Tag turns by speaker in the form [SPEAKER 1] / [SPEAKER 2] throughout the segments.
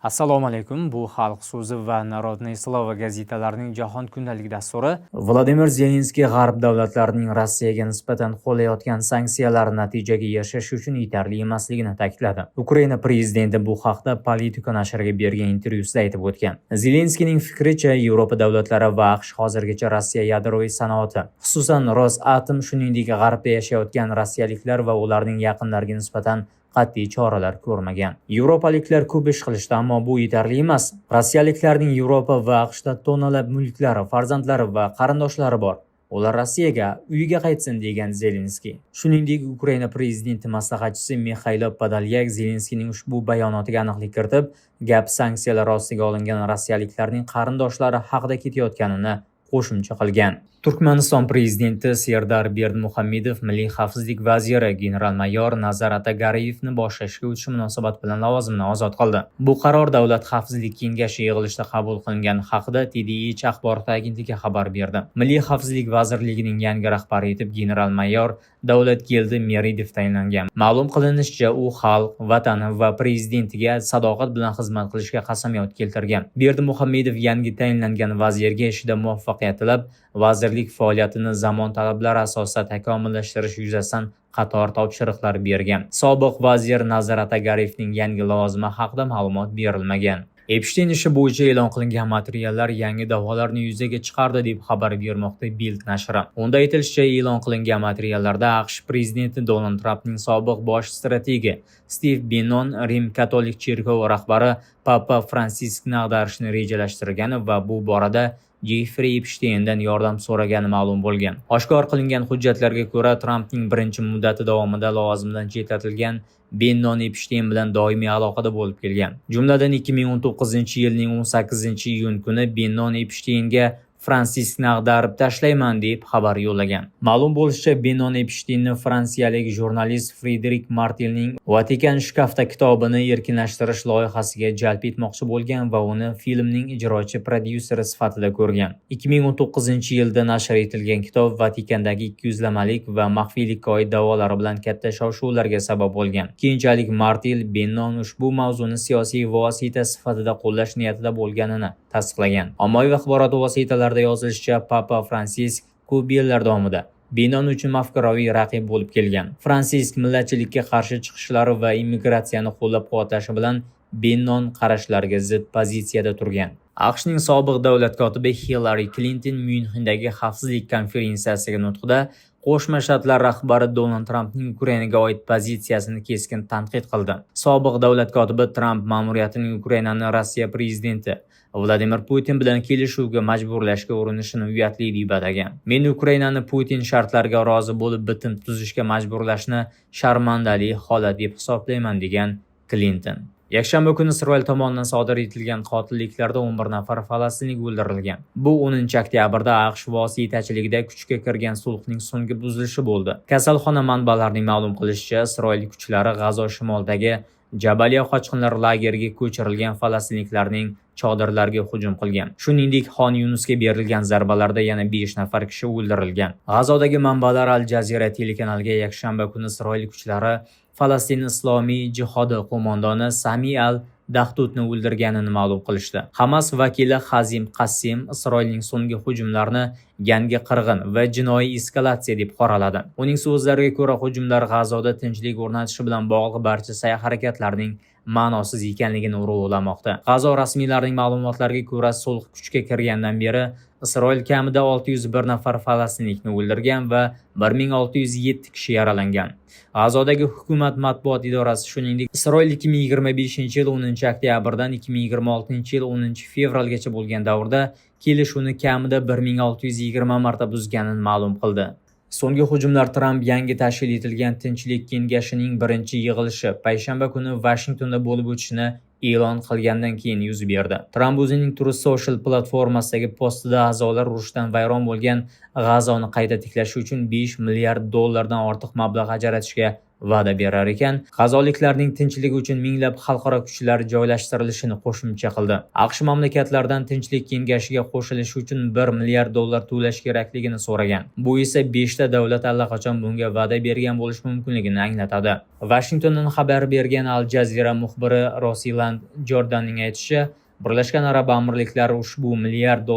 [SPEAKER 1] Assalomu alaykum. Bu Xalq so'zi va Narodniy Slova gazetalarining jahon kundalik dasturi. Vladimir Zelenskiy g'arb davlatlarining Rossiyaga nisbatan qo'llayotgan sanksiyalar natijaga erishish uchun yetarli emasligini ta'kidladi. Ukraina prezidenti bu haqda Politico nashriga bergan intervyusida aytib o'tgan. Zelenskiyning fikricha, Yevropa davlatlari va AQSh hozirgacha Rossiya yadroviy sanoati, xususan Rosatom, shuningdek g'arbda yashayotgan rossiyaliklar va ularning yaqinlariga nisbatan qat'iy choralar ko'rmagan. Yevropaliklar ko'p ish qilishdi, ammo bu yetarli emas. Rossiyaliklarning Yevropa va AQShda tonalab mulklari, farzandlari va qarindoshlari bor. Ular Rossiyaga, uyiga qaytsin, degan Zelenskiy. Shuningdek, Ukraina prezidenti maslahatchisi Mixailo Podolyak Zelenskiyning ushbu bayonotiga aniqlik kiritib, gap sanksiyalar ostiga olingan rossiyaliklarning qarindoshlari haqida ketayotganini qo'shimcha qilgan. Turkmaniston prezidenti Serdar Berdimuhamedov milliy xavfsizlik vaziri general-mayor Nazar Atagariyevni boshlashga o'tishi munosabat bilan lavozimidan ozod qildi. Bu qaror Davlat xavfsizlik kengashi yig'ilishida qabul qilingan haqida TDH axborot agentligi xabar berdi. Milliy xavfsizlik vazirligining yangi rahbari etib general-mayor Davlatgeldi Meridov tayinlangan. Ma'lum qilinishicha, u xalq, vatani va prezidentiga sadoqat bilan xizmat qilishga qasamyod keltirgan. Berdimuhamedov yangi tayinlangan vazirga ishida muvaffaqiyat tilab, vazirlik faoliyatini zamon talablari asosida takomillashtirish yuzasidan qator topshiriqlar bergan. Sobiq vazir Nazar Atagariyevning yangi lavozimi haqida ma'lumot berilmagan. Epstein ishi bo'yicha e'lon qilingan materiallar yangi da'volarni yuzaga chiqardi deb xabar bermoqda Bild nashri. Unda aytilishicha, e'lon qilingan materiallarda AQSh prezidenti Donald Trampning sobiq bosh strategi Steve Bannon Rim katolik cherkovi rahbari Papa Fransiskni ag'darishni rejalashtirgani va bu borada Jeffrey Epsteindan yordam so'ragani ma'lum bo'lgan. Oshkor qilingan hujjatlarga ko'ra, Trampning birinchi muddati davomida lavozimidan chetlatilgan Bannon Epstein bilan doimiy aloqada bo'lib kelgan. Jumladan 2019-yilning 18-iyun kuni Bannon Epsteinga Fransiskni ag'darib tashlayman deb xabar yo'llagan. Ma'lum bo'lishicha, Bannon Epsteinni fransiyalik jurnalist Frederik Martelning Vatikan shkafda kitobini erkinlashtirish loyihasiga jalb etmoqchi bo'lgan va uni filmning ijrochi prodyuseri sifatida ko'rgan. 2019-yilda nashr etilgan kitob Vatikandagi ikkiyuzlamalik va maxfiylikka oid da'volari bilan katta shov-shuvlarga sabab bo'lgan. Keyinchalik Martel Bannon ushbu mavzuni siyosiy vosita sifatida qo'llash niyatida bo'lganini tasdiqlagan. Ommaviy axborot vositalarida yozilishicha, Papa Fransisk ko'p yillar davomida Bannon uchun mafkuraviy raqib bo'lib kelgan. Fransisk millatchilikka qarshi chiqishlari va immigratsiyani qo'llab-quvvatlashi bilan Bannon qarashlariga zid pozitsiyada turgan. AQShning sobiq davlat kotibi Hillary Clinton Myunxendagi xavfsizlik konferensiyasiga nutqida Qo'shma Shtatlar rahbari Donald Trampning Ukrainaga oid pozitsiyasini keskin tanqid qildi. Sobiq davlat kotibi Tramp ma'muriyatining Ukrainani Rossiya prezidenti Vladimir Putin bilan kelishuvga majburlashga urinishini uyatli deb atagan. Men Ukrainani Putin shartlariga rozi bo'lib bitim tuzishga majburlashni sharmandali holat deb hisoblayman, degan Clinton. Yakshanba kuni Isroil tomonidan sodir etilgan qotilliklarda 11 nafar falastinlik o'ldirilgan. Bu 10-oktyabrda AQSh vositachiligida kuchga kirgan sulhning so'nggi buzilishi bo'ldi. Kasalxona manbalarining ma'lum qilishicha, Isroil kuchlari G'azo shimolidagi Jabaliya qochqinlar lageriga ko'chirilgan falastinliklarning chodirlarga hujum qilgan. Shuningdek, Xon Yunusga berilgan zarbalarda yana 5 nafar kishi o'ldirilgan. G'azodagi manbalar Al Jazeera telekanaliga yakshanba kuni Isroil kuchlari Falastin islomiy jihodi qo'mondoni Sami al-Dahdudni o'ldirganini ma'lum qilishdi. Hamas vakili Hazim Qassim Isroilning so'nggi hujumlarini yangi qirg'in va jinoiy eskalatsiya deb qoraladi. Uning so'zlariga ko'ra, hujumlar G'azoda tinchlik o'rnatishi bilan bog'liq barcha sa'y-harakatlarning ma'nosiz ekanligini urg'ulamoqda. G'azo rasmiylarining ma'lumotlariga ko'ra, sulh kuchga kirgandan beri Isroil kamida 601 nafar falastinlikni o'ldirgan va 1607 kishi yaralangan. G'azodagi hukumat matbuot idorasi shuningdek, Isroil 2025-yil 10-oktyabrdan 2026-yil 10-fevralgacha bo'lgan davrda kelishuvni kamida 1620 marta buzganini ma'lum qildi. So'nggi hujumlar Tramp yangi tashkil etilgan Tinchlik kengashining birinchi yig'ilishi payshanba kuni Vashingtonda bo'lib o'tishini e'lon qilgandan keyin yuz berdi. Tramp o'zining Truth Social platformasidagi postida a'zolar urushdan vayron bo'lgan G'azoni qayta tiklash uchun $5 milliard ortiq mablag' ajratishga va'da berar ekan, g'azoliklarning tinchligi uchun minglab xalqaro kuchlar joylashtirilishini qo'shimcha qildi. AQSh mamlakatlardan Tinchlik kengashiga qo'shilish uchun $1 milliard to'lash kerakligini so'ragan. Bu esa 5 ta davlat allaqachon bunga va'da bergan bo'lishi mumkinligini anglatadi. Washingtondan xabar bergan Al Jazeera muxbiri Rosiland Jordanning aytishicha, Birlashgan Arab Amirliklari ushbu $1 milliard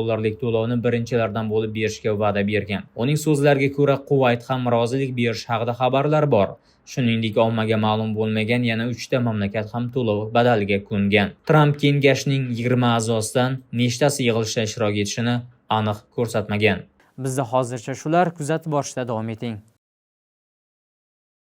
[SPEAKER 1] to'lovni birinchilardan bo'lib berishga va'da bergan. Uning so'zlariga ko'ra, Kuvayt ham rozilik berish haqida xabarlar bor. Shuningdek, ommaga ma'lum bo'lmagan yana 3 ta mamlakat ham to'lov badaliga ko'ngan. Tramp kengashning 20 a'zosidan nechtasi yig'ilishda ishtirok etishini aniq ko'rsatmagan. Bizda hozircha shular, kuzatib borishda davom eting.